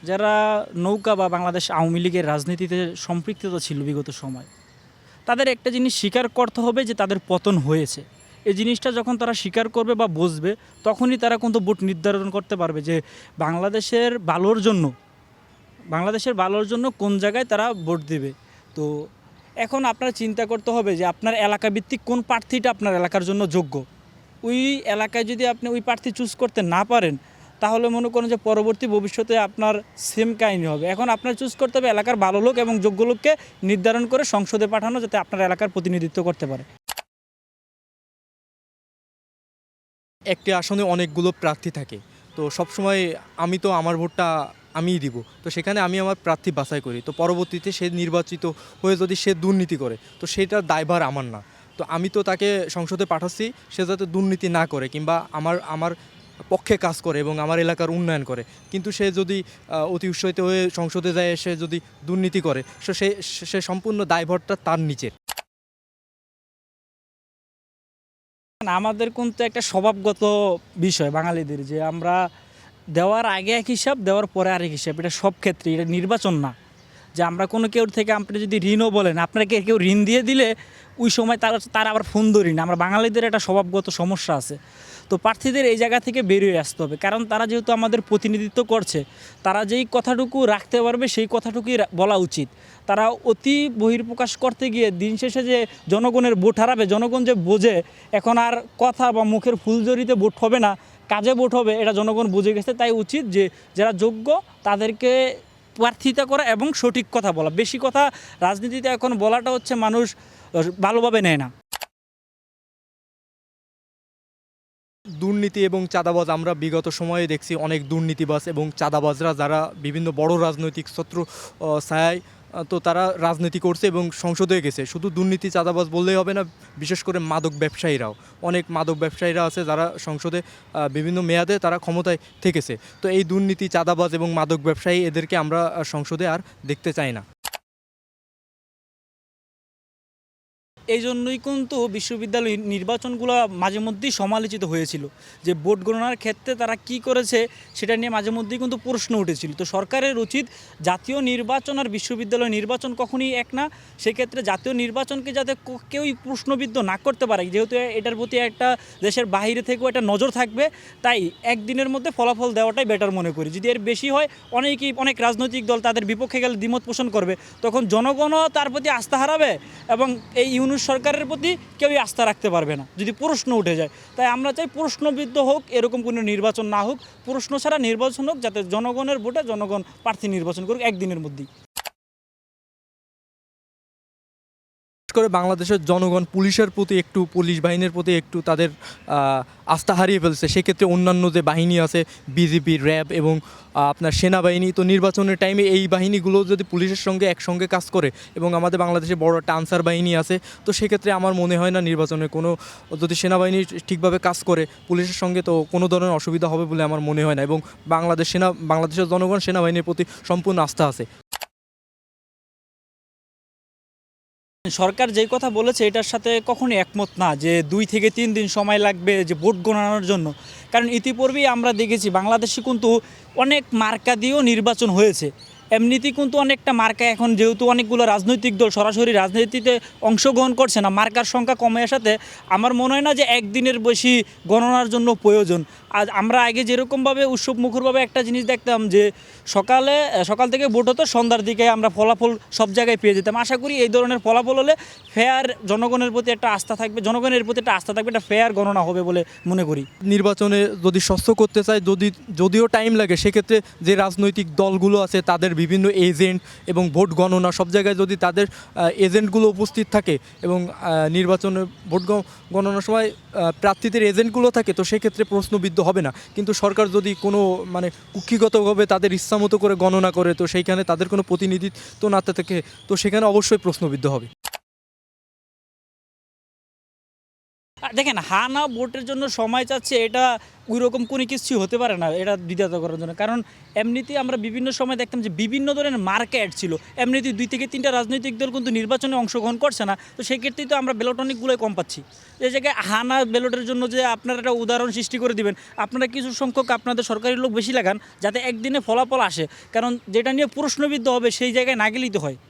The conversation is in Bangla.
যারা নৌকা বা বাংলাদেশ আওয়ামী লীগের রাজনীতিতে সম্পৃক্ততা ছিল বিগত সময়, তাদের একটা জিনিস স্বীকার করতে হবে যে তাদের পতন হয়েছে। এই জিনিসটা যখন তারা স্বীকার করবে বা বুঝবে, তখনই তারা কিন্তু ভোট নির্ধারণ করতে পারবে যে বাংলাদেশের ভালোর জন্য বাংলাদেশের ভালোর জন্য কোন জায়গায় তারা ভোট দেবে। তো এখন আপনার চিন্তা করতে হবে যে আপনার এলাকা ভিত্তিক কোন প্রার্থীটা আপনার এলাকার জন্য যোগ্য। ওই এলাকায় যদি আপনি ওই প্রার্থী চুজ করতে না পারেন, তাহলে মনে করেন যে পরবর্তী ভবিষ্যতে আপনার সেম কাহিনী হবে। এখন আপনার চুজ করতে হবে এলাকার ভালো লোক এবং যোগ্য লোককে নির্ধারণ করে সংসদে পাঠানো, যাতে আপনার এলাকার প্রতিনিধিত্ব করতে পারে। একটি আসনে অনেকগুলো প্রার্থী থাকে, তো সবসময় আমি তো আমার ভোটটা আমিই দিব। তো সেখানে আমি আমার প্রার্থী বাছাই করি, তো পরবর্তীতে সে নির্বাচিত হয়ে যদি সে দুর্নীতি করে, তো সেটার দায়ভার আমার না। তো আমি তো তাকে সংসদে পাঠাচ্ছি সে যাতে দুর্নীতি না করে কিংবা আমার আমার পক্ষে কাজ করে এবং আমার এলাকার উন্নয়ন করে। কিন্তু সে যদি অতি উৎসাহিত হয়ে সংসদে যায়, সে যদি দুর্নীতি করে, সে সে সম্পূর্ণ দায়ভারটা তার নিচের। আমাদের কিন্তু একটা স্বভাবগত বিষয় বাঙালিদের, যে আমরা দেওয়ার আগে এক হিসাব, দেওয়ার পরে আরেক হিসাব। এটা সব ক্ষেত্রে, এটা নির্বাচন না যে আমরা কোনো কেউ থেকে আপনি যদি ঋণও বলেন, আপনাকে কেউ ঋণ দিয়ে দিলে ওই সময় তারা আবার ফোন ধরি না। আমরা বাঙালিদের একটা স্বভাবগত সমস্যা আছে। তো প্রার্থীদের এই জায়গা থেকে বেরিয়ে আসতে হবে, কারণ তারা যেহেতু আমাদের প্রতিনিধিত্ব করছে, তারা যেই কথাটুকু রাখতে পারবে সেই কথাটুকুই বলা উচিত। তারা অতি বহির্প্রকাশ করতে গিয়ে দিন শেষে যে জনগণের ভোট হারাবে, জনগণ যে বোঝে এখন আর কথা বা মুখের ফুলজড়িতে ভোট হবে না, কাজে ভোট হবে, এটা জনগণ বুঝে গেছে। তাই উচিত যে যারা যোগ্য তাদেরকে প্রার্থিতা করা এবং সঠিক কথা বলা। বেশি কথা রাজনীতিতে এখন বলাটা হচ্ছে মানুষ ভালোভাবে নেয় না। দুর্নীতি এবং চাঁদাবাজ আমরা বিগত সময়ে দেখছি অনেক দুর্নীতিবাজ এবং চাঁদাবাজরা যারা বিভিন্ন বড় রাজনৈতিক ছত্র ছায়ায় তো তারা রাজনীতি করছে এবং সংসদে গেছে। শুধু দুর্নীতি চাঁদাবাজ বললেই হবে না, বিশেষ করে মাদক ব্যবসায়ীরাও, অনেক মাদক ব্যবসায়ীরা আছে যারা সংসদে বিভিন্ন মেয়াদে তারা ক্ষমতায় থেকেছে। তো এই দুর্নীতি চাঁদাবাজ এবং মাদক ব্যবসায়ী এদেরকে আমরা সংসদে আর দেখতে চাই না। এই জন্যই কিন্তু বিশ্ববিদ্যালয় নির্বাচনগুলো মাঝে মধ্যেই সমালোচিত হয়েছিল, যে ভোট গণনার ক্ষেত্রে তারা কি করেছে সেটা নিয়ে মাঝে মধ্যেই কিন্তু প্রশ্ন উঠেছিল। তো সরকারের উচিত জাতীয় নির্বাচন আর বিশ্ববিদ্যালয় নির্বাচন কখনই এক না। সেক্ষেত্রে জাতীয় নির্বাচনকে যাতে কেউই প্রশ্নবিদ্ধ না করতে পারে, যেহেতু এটার প্রতি একটা দেশের বাইরে থেকেও একটা নজর থাকবে, তাই একদিনের মধ্যে ফলাফল দেওয়াটাই বেটার মনে করি। যদি এর বেশি হয়, অনেক রাজনৈতিক দল তাদের বিপক্ষে গেলে দ্বিমত পোষণ করবে, তখন জনগণও তার প্রতি আস্থা হারাবে এবং এই ইউনিট সরকারের প্রতি কেউই আস্থা রাখতে পারবে না যদি প্রশ্ন উঠে যায়। তাই আমরা চাই প্রশ্নবিদ্ধ হোক, এরকম কোনো নির্বাচন না হোক। প্রশ্ন ছাড়া নির্বাচন হোক, যাতে জনগণের ভোটে জনগণ প্রার্থী নির্বাচন করুক একদিনের মধ্যেই। করে বাংলাদেশের জনগণ পুলিশের প্রতি একটু, পুলিশ বাহিনীর প্রতি একটু তাদের আস্থা হারিয়ে ফেলছে। সেক্ষেত্রে অন্যান্য যে বাহিনী আছে, বিজিবি, র্যাব এবং আপনার সেনাবাহিনী, তো নির্বাচনের টাইমে এই বাহিনীগুলো যদি পুলিশের সঙ্গে একসঙ্গে কাজ করে এবং আমাদের বাংলাদেশে বড় একটা আনসার বাহিনী আছে, তো সেক্ষেত্রে আমার মনে হয় না নির্বাচনে কোনো, যদি সেনাবাহিনী ঠিকভাবে কাজ করে পুলিশের সঙ্গে, তো কোনো ধরনের অসুবিধা হবে বলে আমার মনে হয় না। এবং বাংলাদেশের জনগণ সেনাবাহিনীর প্রতি সম্পূর্ণ আস্থা আছে। সরকার যেই কথা বলেছে এটার সাথে কখনোই একমত না, যে 2 থেকে 3 দিন সময় লাগবে যে ভোট গণনার জন্য। কারণ ইতিপূর্বেই আমরা দেখেছি বাংলাদেশে কিন্তু অনেক মার্কা দিয়েও নির্বাচন হয়েছে। এমনিতেই কিন্তু অনেকটা মার্কা, এখন যেহেতু অনেকগুলো রাজনৈতিক দল সরাসরি রাজনীতিতে অংশগ্রহণ করছে না, মার্কার সংখ্যা কমে আসাতে আমার মনে হয় না যে একদিনের বেশি গণনার জন্য প্রয়োজন। আজ আমরা আগে যেরকমভাবে উৎসব মুখরভাবে একটা জিনিস দেখতাম, যে সকাল থেকে ভোট হতো, সন্ধ্যার দিকে আমরা ফলাফল সব জায়গায় পেয়ে যেতাম। আশা করি এই ধরনের ফলাফল হলে ফেয়ার, জনগণের প্রতি একটা আস্থা থাকবে, জনগণের প্রতি একটা আস্থা থাকবে, একটা ফেয়ার গণনা হবে বলে মনে করি। নির্বাচনে যদি স্বচ্ছ করতে চায়, যদিও টাইম লাগে, সেক্ষেত্রে যে রাজনৈতিক দলগুলো আছে তাদের বিভিন্ন এজেন্ট এবং ভোট গণনা সব জায়গায় যদি তাদের এজেন্টগুলো উপস্থিত থাকে এবং নির্বাচনে ভোট গণনার সময় প্রার্থীদের এজেন্টগুলো থাকে, তো সেক্ষেত্রে প্রশ্নবিদ্ধ হবে না। কিন্তু সরকার যদি কোনো মানে কুক্ষিগতভাবে তাদের ইচ্ছামতো করে গণনা করে, তো সেইখানে তাদের কোনো প্রতিনিধিত্ব না থাকে, তো সেখানে অবশ্যই প্রশ্নবিদ্ধ হবে। দেখেন হা না ভোটের জন্য সময় চাচ্ছে, এটা ওই রকম কোনো কিছু হতে পারে না এটা দ্বিধাত করার জন্য। কারণ এমনিতেই আমরা বিভিন্ন সময় দেখতাম যে বিভিন্ন ধরনের মার্কেট ছিল, এমনিতেই 2 থেকে 3টা রাজনৈতিক দল কিন্তু নির্বাচনে অংশগ্রহণ করছে না, তো সেক্ষেত্রেই তো আমরা ব্যালট অনেকগুলোই কম পাচ্ছি। এই জায়গায় হানা ব্যালটের জন্য যে আপনারা একটা উদাহরণ সৃষ্টি করে দিবেন, আপনারা কিছু সংখ্যক আপনাদের সরকারি লোক বেশি লাগান যাতে একদিনে ফলাফল আসে, কারণ যেটা নিয়ে প্রশ্নবিদ্ধ হবে সেই জায়গায় না গেলেই তো হয়।